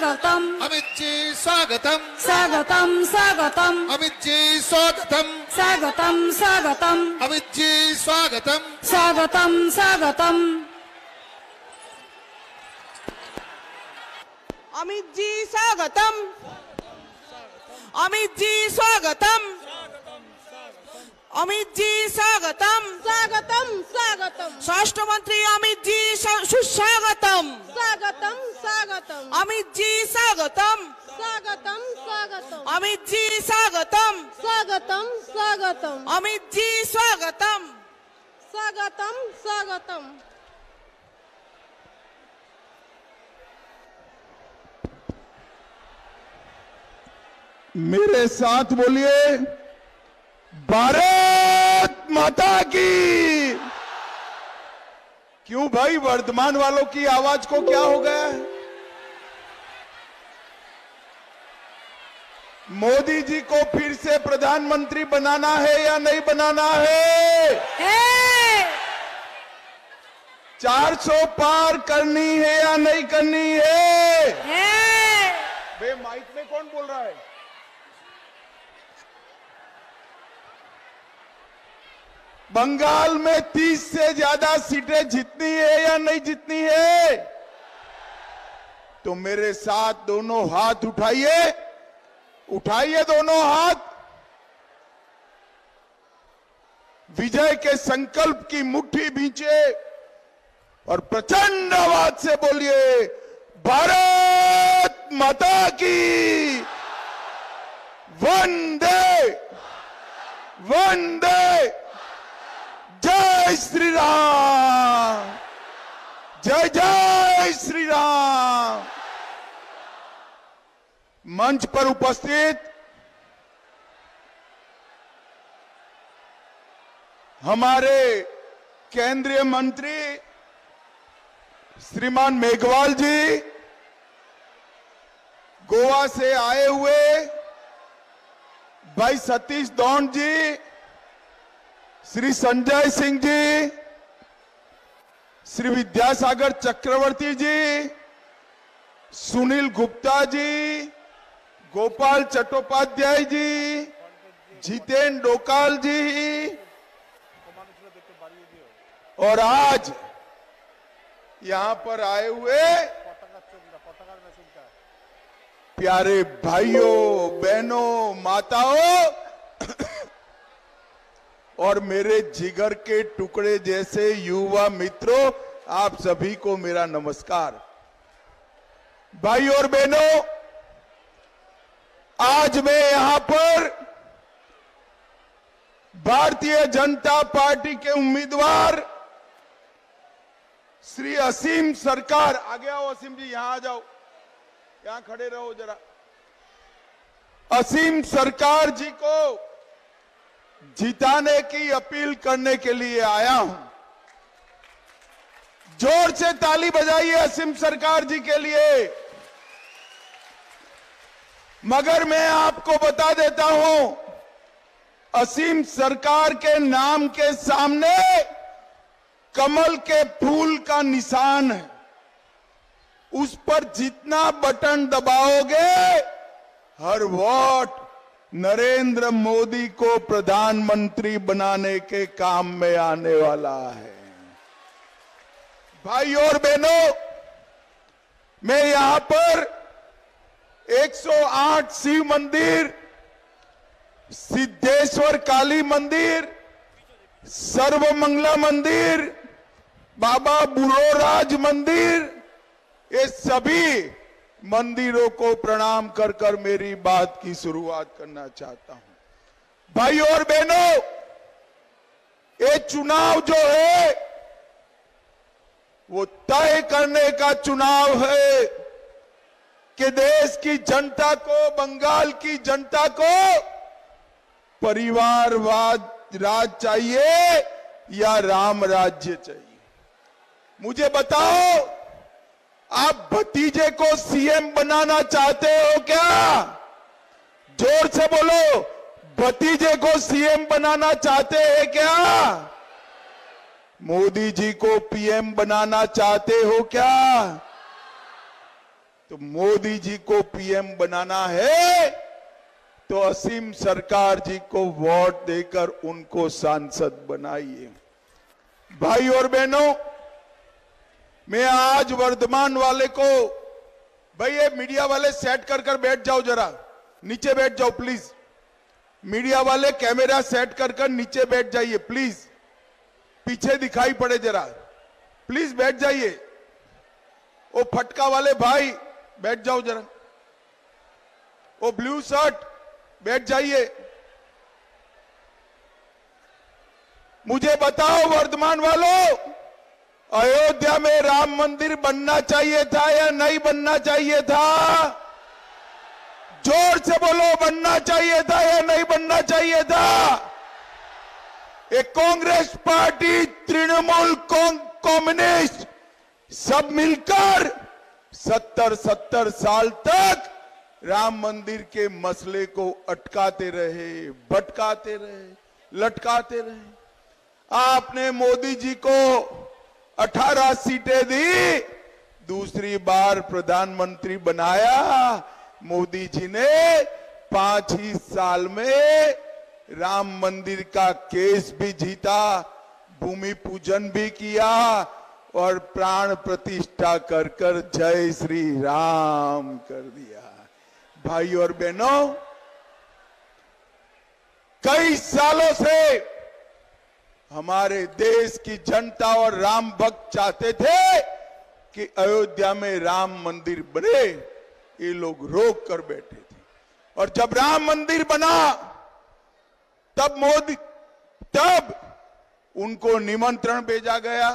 स्वागतम अमित जी स्वागतम स्वागतम स्वागतम अमित जी स्वागतम स्वागतम स्वागतम अमित जी स्वागतम स्वागतम स्वागतम अमित जी स्वागतम अमित जी स्वागतम अमित जी स्वागतम स्वागतम स्वागतम स्वास्थ्य मंत्री अमित जी सुस्वागतम स्वागतम स्वागतम अमित जी स्वागतम स्वागतम स्वागतम अमित जी स्वागतम स्वागतम स्वागतम अमित जी स्वागतम स्वागतम स्वागतम मेरे साथ बोलिए भारत माता की। क्यों भाई, वर्धमान वालों की आवाज को क्या हो गया है? मोदी जी को फिर से प्रधानमंत्री बनाना है या नहीं बनाना है? 400 पार करनी है या नहीं करनी है? बे माइक में कौन बोल रहा है? बंगाल में 30 से ज्यादा सीटें जीतनी है या नहीं जीतनी है? तो मेरे साथ दोनों हाथ उठाइए, उठाइए दोनों हाथ। विजय के संकल्प की मुट्ठी भींचे और प्रचंड आवाज से बोलिए भारत माता की। वंदे वंदे जय श्री राम, जय जय श्री राम। मंच पर उपस्थित हमारे केंद्रीय मंत्री श्रीमान मेघवाल जी, गोवा से आए हुए भाई सतीश दौंड जी, श्री संजय सिंह जी, श्री विद्यासागर चक्रवर्ती जी, सुनील गुप्ता जी, गोपाल चट्टोपाध्याय जी, जितेन डोकाल जी, और आज यहां पर आए हुए प्यारे भाइयों बहनों माताओं और मेरे जिगर के टुकड़े जैसे युवा मित्रों, आप सभी को मेरा नमस्कार। भाई और बहनों, आज मैं यहां पर भारतीय जनता पार्टी के उम्मीदवार श्री असीम सरकार, आगे आओ असीम जी, यहां आ जाओ, यहां खड़े रहो जरा। असीम सरकार जी को जिताने की अपील करने के लिए आया हूं। जोर से ताली बजाइए असीम सरकार जी के लिए। मगर मैं आपको बता देता हूं, असीम सरकार के नाम के सामने कमल के फूल का निशान है। उस पर जितना बटन दबाओगे, हर वोट नरेंद्र मोदी को प्रधानमंत्री बनाने के काम में आने वाला है। भाई और बहनों, मैं यहां पर 108 शिव मंदिर, सिद्धेश्वर काली मंदिर, सर्वमंगला मंदिर, बाबा बुरोराज मंदिर, ये सभी मंदिरों को प्रणाम कर कर मेरी बात की शुरुआत करना चाहता हूं। भाई और बहनों, ये चुनाव जो है वो तय करने का चुनाव है कि देश की जनता को, बंगाल की जनता को परिवारवाद राज चाहिए या राम राज्य चाहिए। मुझे बताओ, आप भतीजे को सीएम बनाना चाहते हो क्या? जोर से बोलो, भतीजे को सीएम बनाना चाहते हैं क्या? मोदी जी को पीएम बनाना चाहते हो क्या? तो मोदी जी को पीएम बनाना है तो असीम सरकार जी को वोट देकर उनको सांसद बनाइए। भाई और बहनों, मैं आज वर्धमान वाले को, भाई ये मीडिया वाले सेट कर बैठ जाओ, जरा नीचे बैठ जाओ प्लीज। मीडिया वाले कैमरा सेट कर नीचे बैठ जाइए प्लीज, पीछे दिखाई पड़े जरा, प्लीज बैठ जाइए। वो फटका वाले भाई बैठ जाओ जरा, वो ब्लू शर्ट बैठ जाइए। मुझे बताओ वर्धमान वालों, अयोध्या में राम मंदिर बनना चाहिए था या नहीं बनना चाहिए था? जोर से बोलो, बनना चाहिए था या नहीं बनना चाहिए था? एक कांग्रेस पार्टी, तृणमूल कम्युनिस्ट सब मिलकर 70 साल तक राम मंदिर के मसले को अटकाते रहे, भटकाते रहे, लटकाते रहे। आपने मोदी जी को 18 सीटें दी, दूसरी बार प्रधानमंत्री बनाया। मोदी जी ने 5 ही साल में राम मंदिर का केस भी जीता, भूमि पूजन भी किया और प्राण प्रतिष्ठा कर जय श्री राम कर दिया। भाई और बहनों, कई सालों से हमारे देश की जनता और राम भक्त चाहते थे कि अयोध्या में राम मंदिर बने, ये लोग रोक कर बैठे थे। और जब राम मंदिर बना तब उनको निमंत्रण भेजा गया,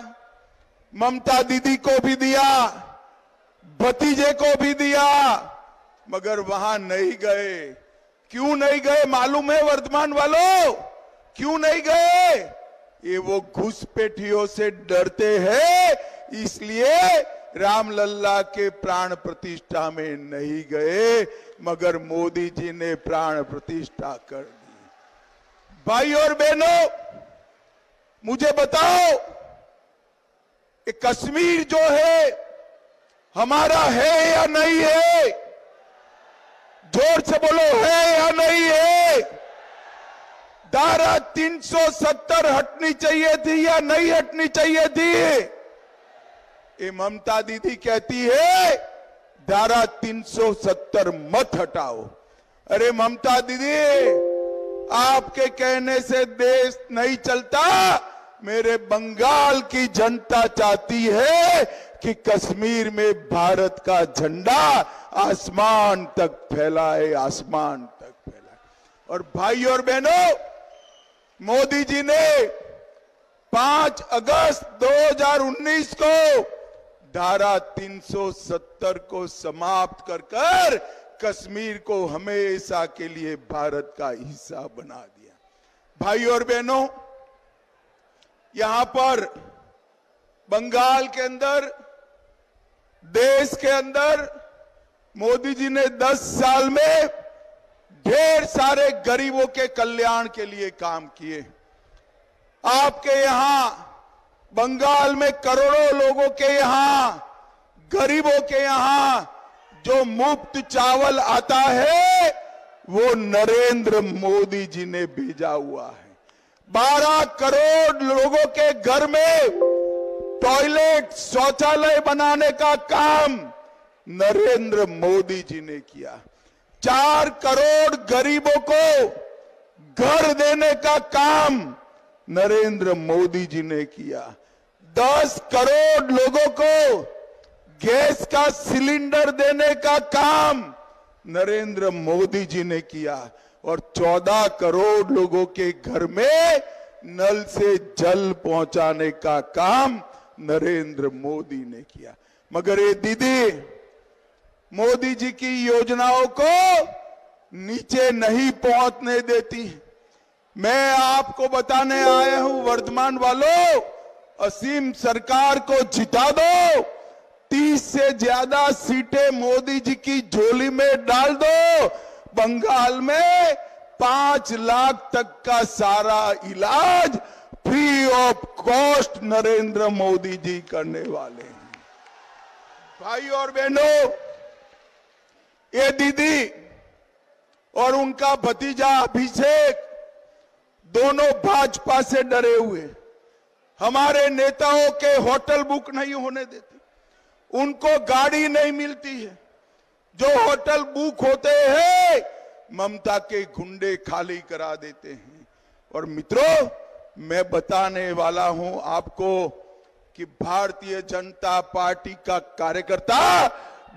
ममता दीदी को भी दिया, भतीजे को भी दिया, मगर वहां नहीं गए। क्यों नहीं गए मालूम है वर्धमान वालों? क्यों नहीं गए? ये वो घुसपैठियों से डरते हैं, इसलिए रामलल्ला के प्राण प्रतिष्ठा में नहीं गए, मगर मोदी जी ने प्राण प्रतिष्ठा कर दी। भाई और बहनों, मुझे बताओ, ये कश्मीर जो है हमारा है या नहीं है? जोर से बोलो, है या नहीं है? धारा 370 हटनी चाहिए थी या नहीं हटनी चाहिए थी? ये ममता दीदी कहती है धारा 370 मत हटाओ। अरे ममता दीदी, आपके कहने से देश नहीं चलता। मेरे बंगाल की जनता चाहती है कि कश्मीर में भारत का झंडा आसमान तक फैलाए, आसमान तक फैलाए। और भाई और बहनों, मोदी जी ने 5 अगस्त 2019 को धारा 370 को समाप्त कर कश्मीर को हमेशा के लिए भारत का हिस्सा बना दिया। भाई और बहनों, यहां पर बंगाल के अंदर, देश के अंदर मोदी जी ने 10 साल में ढेर सारे गरीबों के कल्याण के लिए काम किए। आपके यहां बंगाल में करोड़ों लोगों के यहां, गरीबों के यहां जो मुफ्त चावल आता है वो नरेंद्र मोदी जी ने भेजा हुआ है। 12 करोड़ लोगों के घर में टॉयलेट, शौचालय बनाने का काम नरेंद्र मोदी जी ने किया। 4 करोड़ गरीबों को घर देने का काम नरेंद्र मोदी जी ने किया। 10 करोड़ लोगों को गैस का सिलेंडर देने का काम नरेंद्र मोदी जी ने किया। और 14 करोड़ लोगों के घर में नल से जल पहुंचाने का काम नरेंद्र मोदी ने किया। मगर ये दीदी मोदी जी की योजनाओं को नीचे नहीं पहुंचने देती। मैं आपको बताने आया हूं वर्धमान वालों, असीम सरकार को जिता दो, 30 से ज्यादा सीटें मोदी जी की झोली में डाल दो। बंगाल में 5 लाख तक का सारा इलाज free of cost Narendra Modi ji करने वाले हैं। भाई और बहनों, ये दीदी और उनका भतीजा अभिषेक दोनों भाजपा से डरे हुए, हमारे नेताओं के होटल बुक नहीं होने देते, उनको गाड़ी नहीं मिलती है, जो होटल बुक होते हैं ममता के गुंडे खाली करा देते हैं। और मित्रों, मैं बताने वाला हूं आपको कि भारतीय जनता पार्टी का कार्यकर्ता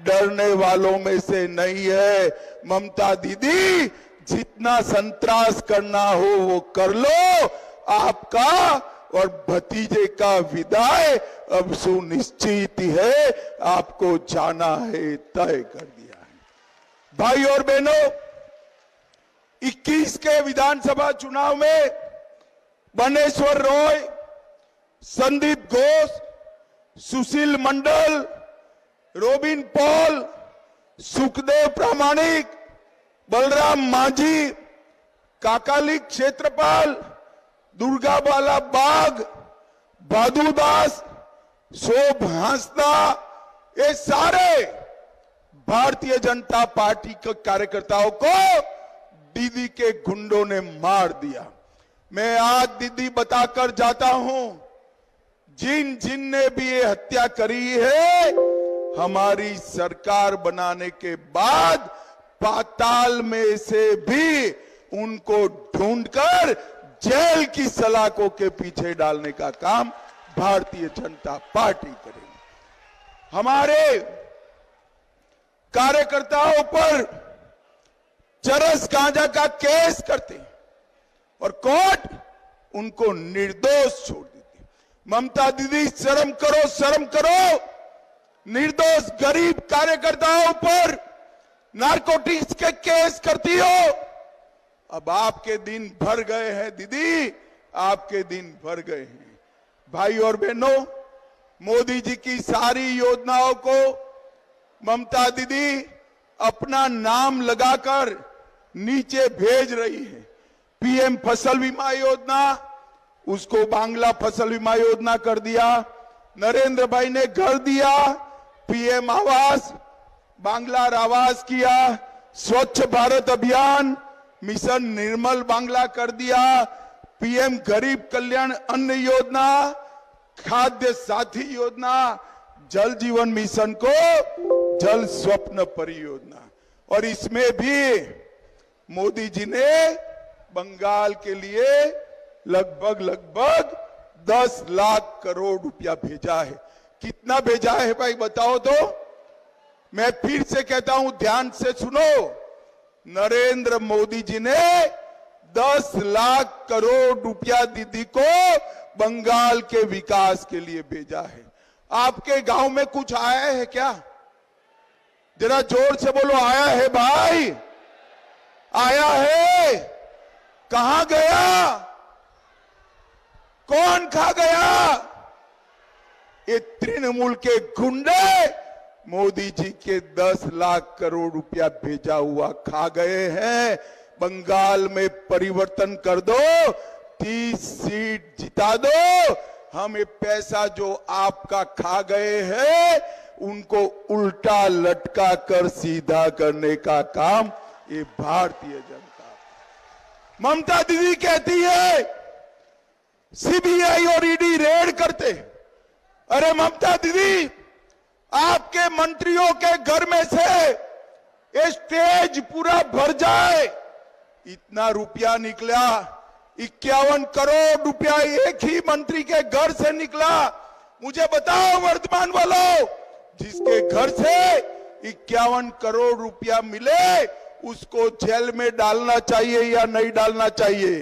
डरने वालों में से नहीं है। ममता दीदी, जितना संतरास करना हो वो कर लो, आपका और भतीजे का विदाई अब सुनिश्चित है, आपको जाना है, तय कर दिया है। भाई और बहनों, 21 के विधानसभा चुनाव में बनेश्वर रॉय, संदीप घोष, सुशील मंडल, रोबिन पॉल, सुखदेव प्रामाणिक, बलराम मांझी, काकाली क्षेत्रपाल, दुर्गाबाला बाग, भादुदास, शोभ हांसदा, ये सारे भारतीय जनता पार्टी के कार्यकर्ताओं को दीदी के गुंडों ने मार दिया। मैं आज दीदी बताकर जाता हूं, जिन जिन ने भी ये हत्या करी है, हमारी सरकार बनाने के बाद पाताल में से भी उनको ढूंढकर जेल की सलाखों के पीछे डालने का काम भारतीय जनता पार्टी करेगी। हमारे कार्यकर्ताओं पर चरस गांजा का केस करते और कोर्ट उनको निर्दोष छोड़ देती। ममता दीदी, शर्म करो, शर्म करो। निर्दोष गरीब कार्यकर्ताओं पर नारकोटिक्स के केस करती हो। अब आपके दिन भर गए हैं दीदी, आपके दिन भर गए हैं। भाई और बहनों, मोदी जी की सारी योजनाओं को ममता दीदी अपना नाम लगाकर नीचे भेज रही है। पीएम फसल बीमा योजना, उसको बांग्ला फसल बीमा योजना कर दिया। नरेंद्र भाई ने घर दिया, पीएम आवास, बांग्ला आवास किया। स्वच्छ भारत अभियान, मिशन निर्मल बांग्ला कर दिया। पीएम गरीब कल्याण अन्न योजना, खाद्य साथी योजना, जल जीवन मिशन को जल स्वप्न परियोजना। और इसमें भी मोदी जी ने बंगाल के लिए लगभग 10 लाख करोड़ रुपया भेजा है। कितना भेजा है भाई बताओ तो? मैं फिर से कहता हूं, ध्यान से सुनो। नरेंद्र मोदी जी ने 10 लाख करोड़ रुपया दीदी को बंगाल के विकास के लिए भेजा है। आपके गांव में कुछ आया है क्या? जरा जोर से बोलो, आया है भाई? आया है? कहां गया? कौन खा गया? ये तृणमूल के गुंडे मोदी जी के 10 लाख करोड़ रुपया भेजा हुआ खा गए हैं। बंगाल में परिवर्तन कर दो, 30 सीट जिता दो। हम ये पैसा जो आपका खा गए हैं उनको उल्टा लटका कर सीधा करने का काम ये भारतीय जनता। ममता दीदी कहती है सीबीआई और ईडी रेड करते। अरे ममता दीदी, आपके मंत्रियों के घर में से ये स्टेज पूरा भर जाए, इतना रुपया निकला। 51 करोड़ रुपया एक ही मंत्री के घर से निकला। मुझे बताओ वर्तमान वालों, जिसके घर से 51 करोड़ रुपया मिले उसको जेल में डालना चाहिए या नहीं डालना चाहिए?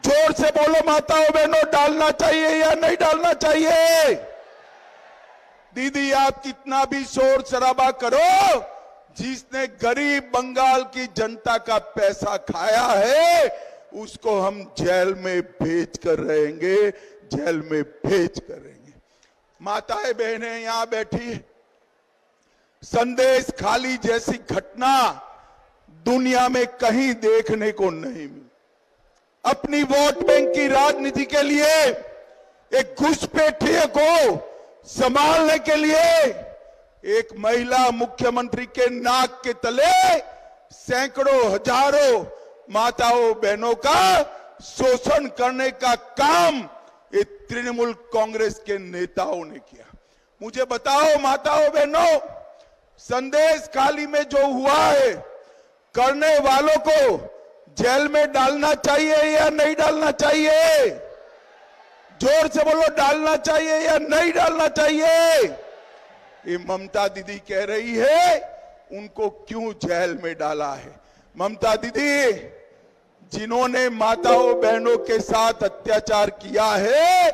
जोर से बोलो माताओं बहनों, डालना चाहिए या नहीं डालना चाहिए? दीदी, आप कितना भी शोर शराबा करो, जिसने गरीब बंगाल की जनता का पैसा खाया है उसको हम जेल में भेज कर रहेंगे, जेल में भेज कर रहेंगे। माताएं बहनें यहां बैठी, संदेश खाली जैसी घटना दुनिया में कहीं देखने को नहीं मिली। अपनी वोट बैंक की राजनीति के लिए एक घुसपैठिए को संभालने के लिए एक महिला मुख्यमंत्री के नाक के तले सैकड़ों हजारों माताओं बहनों का शोषण करने का काम ये तृणमूल कांग्रेस के नेताओं ने किया। मुझे बताओ माताओं बहनों, संदेश खाली में जो हुआ है, करने वालों को जेल में डालना चाहिए या नहीं डालना चाहिए? जोर से बोलो, डालना चाहिए या नहीं डालना चाहिए? ये ममता दीदी कह रही है उनको क्यों जेल में डाला है। ममता दीदी, जिन्होंने माताओं बहनों के साथ अत्याचार किया है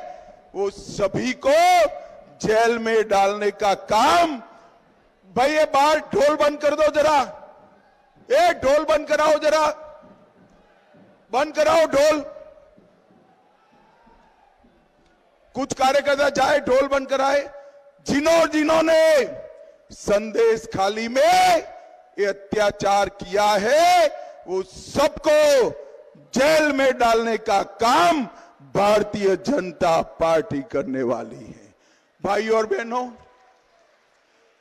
वो सभी को जेल में डालने का काम। भाई ये बाहर ढोल बंद कर दो जरा, ये ढोल बंद कराओ जरा, बंद कराओ ढोल। कुछ कार्यकर्ता जाए ढोल बंद कराए। जिन्होंने संदेश खाली में ये अत्याचार किया है वो सबको जेल में डालने का काम भारतीय जनता पार्टी करने वाली है। भाई और बहनों,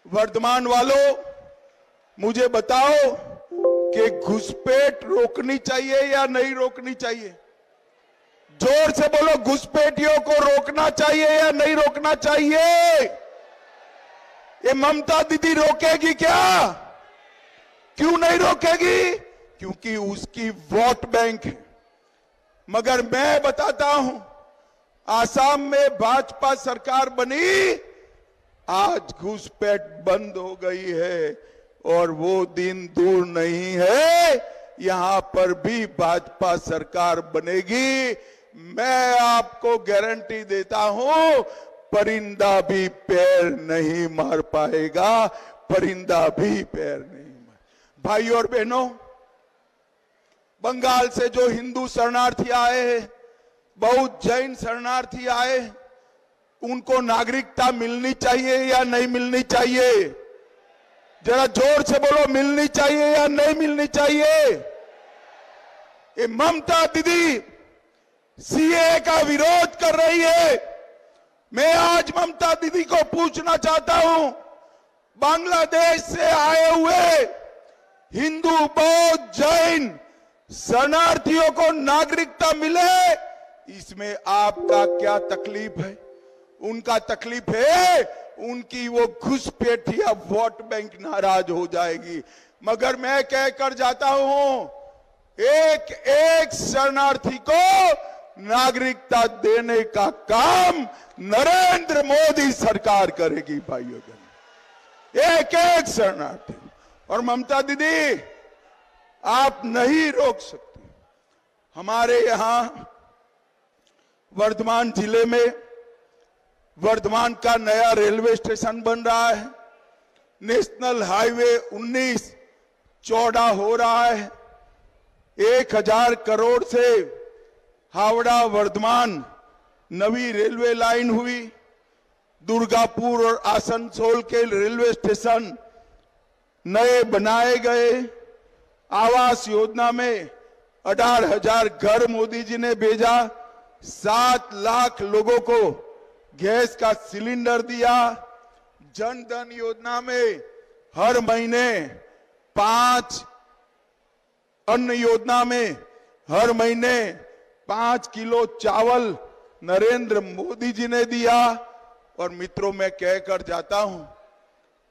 वर्धमान वालों, मुझे बताओ कि घुसपैठ रोकनी चाहिए या नहीं रोकनी चाहिए? जोर से बोलो, घुसपैठियों को रोकना चाहिए या नहीं रोकना चाहिए? ये ममता दीदी रोकेगी क्या? क्यों नहीं रोकेगी? क्योंकि उसकी वोट बैंक है। मगर मैं बताता हूं, आसाम में भाजपा सरकार बनी, आज घुसपैठ बंद हो गई है और वो दिन दूर नहीं है, यहां पर भी भाजपा सरकार बनेगी। मैं आपको गारंटी देता हूं, परिंदा भी पैर नहीं मार पाएगा, परिंदा भी पैर नहीं मार। भाई और बहनों, बंगाल से जो हिंदू शरणार्थी आए हैं, बहुत जैन शरणार्थी आए, उनको नागरिकता मिलनी चाहिए या नहीं मिलनी चाहिए? जरा जोर से बोलो, मिलनी चाहिए या नहीं मिलनी चाहिए? ये ममता दीदी सीए का विरोध कर रही है। मैं आज ममता दीदी को पूछना चाहता हूं, बांग्लादेश से आए हुए हिंदू, बौद्ध, जैन शरणार्थियों को नागरिकता मिले, इसमें आपका क्या तकलीफ है? उनका तकलीफ है उनकी वो घुसपैठिया वोट बैंक नाराज हो जाएगी। मगर मैं कहकर जाता हूं, एक एक शरणार्थी को नागरिकता देने का काम नरेंद्र मोदी सरकार करेगी। भाइयों बहनों, एक एक शरणार्थी। और ममता दीदी, आप नहीं रोक सकते। हमारे यहां वर्धमान जिले में वर्धमान का नया रेलवे स्टेशन बन रहा है। नेशनल हाईवे 19 चौड़ा हो रहा है। 1000 करोड़ से हावड़ा वर्धमान नवी रेलवे लाइन हुई। दुर्गापुर और आसनसोल के रेलवे स्टेशन नए बनाए गए। आवास योजना में 18,000 घर मोदी जी ने भेजा। 7 लाख लोगों को गैस का सिलेंडर दिया। जन धन योजना में हर महीने 5, अन्न योजना में हर महीने 5 किलो चावल नरेंद्र मोदी जी ने दिया। और मित्रों, मैं कहकर जाता हूं,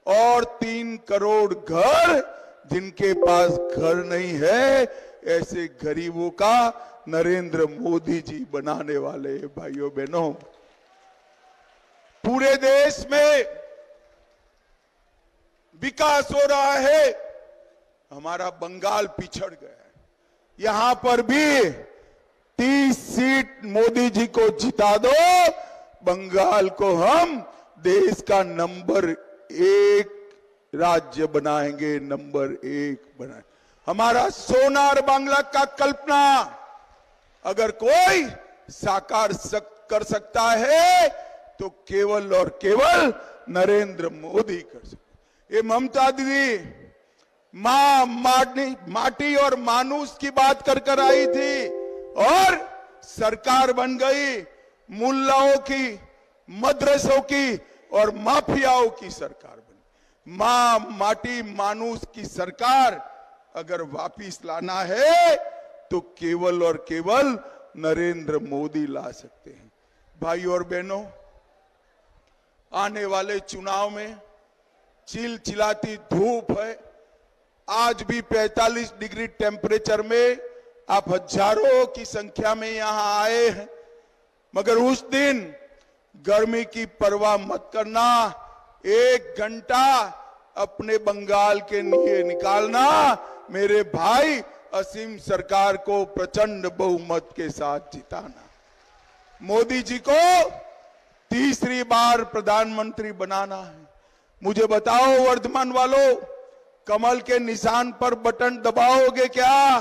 और 3 करोड़ घर जिनके पास घर नहीं है, ऐसे गरीबों का नरेंद्र मोदी जी बनाने वाले हैं। भाइयों बहनों, पूरे देश में विकास हो रहा है। हमारा बंगाल पिछड़ गया है। यहां पर भी 30 सीट मोदी जी को जिता दो, बंगाल को हम देश का नंबर 1 राज्य बनाएंगे, नंबर 1 बनाएंगे। हमारा सोनार बांग्ला का कल्पना अगर कोई साकार कर सकता है तो केवल और केवल नरेंद्र मोदी कर सकते। ये ममता दीदी माटी और मानुष की बात कर आई थी और सरकार बन गई मुल्लाओं की, मदरसों की और माफियाओं की सरकार बनी। मां माटी मानुस की सरकार अगर वापिस लाना है तो केवल और केवल नरेंद्र मोदी ला सकते हैं। भाइयों और बहनों, आने वाले चुनाव में चिलचिलाती धूप है। आज भी 45 डिग्री टेम्परेचर में आप हजारों की संख्या में यहां आए हैं, मगर उस दिन गर्मी की परवाह मत करना। 1 घंटा अपने बंगाल के लिए निकालना, मेरे भाई असीम सरकार को प्रचंड बहुमत के साथ जिताना। मोदी जी को तीसरी बार प्रधानमंत्री बनाना है। मुझे बताओ वर्धमान वालों, कमल के निशान पर बटन दबाओगे क्या?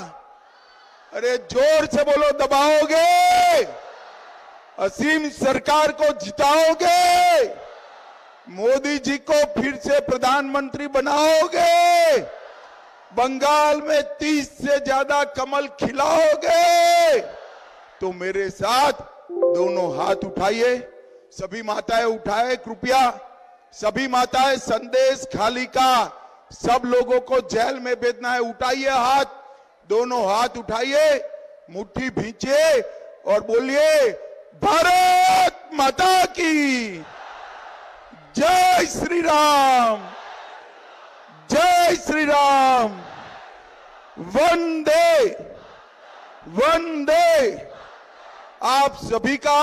अरे जोर से बोलो, दबाओगे? असीम सरकार को जिताओगे? मोदी जी को फिर से प्रधानमंत्री बनाओगे? बंगाल में 30 से ज्यादा कमल खिलाओगे? तो मेरे साथ दोनों हाथ उठाइए। सभी माताएं उठाए कृपया। सभी माताएं, संदेश खाली का सब लोगों को जेल में भेजना है। उठाइए हाथ, दोनों हाथ उठाइए, मुट्ठी भींचिए और बोलिए भारत माता की जय श्री राम, जय श्री राम, वंदे वंदे। आप सभी का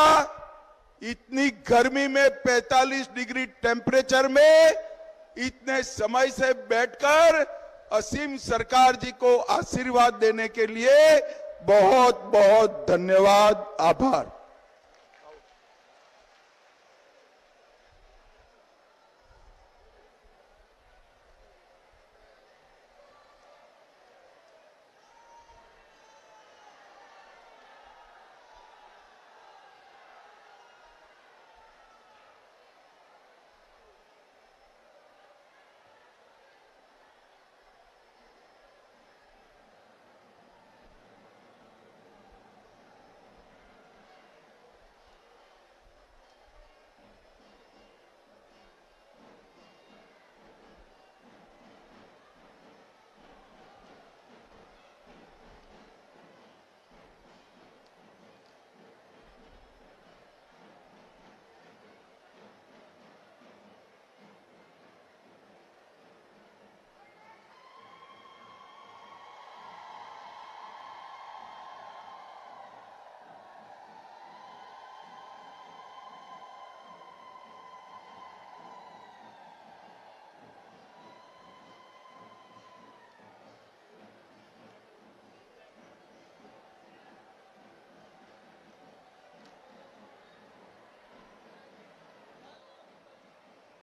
इतनी गर्मी में 45 डिग्री टेम्परेचर में इतने समय से बैठकर असीम सरकार जी को आशीर्वाद देने के लिए बहुत बहुत धन्यवाद, आभार।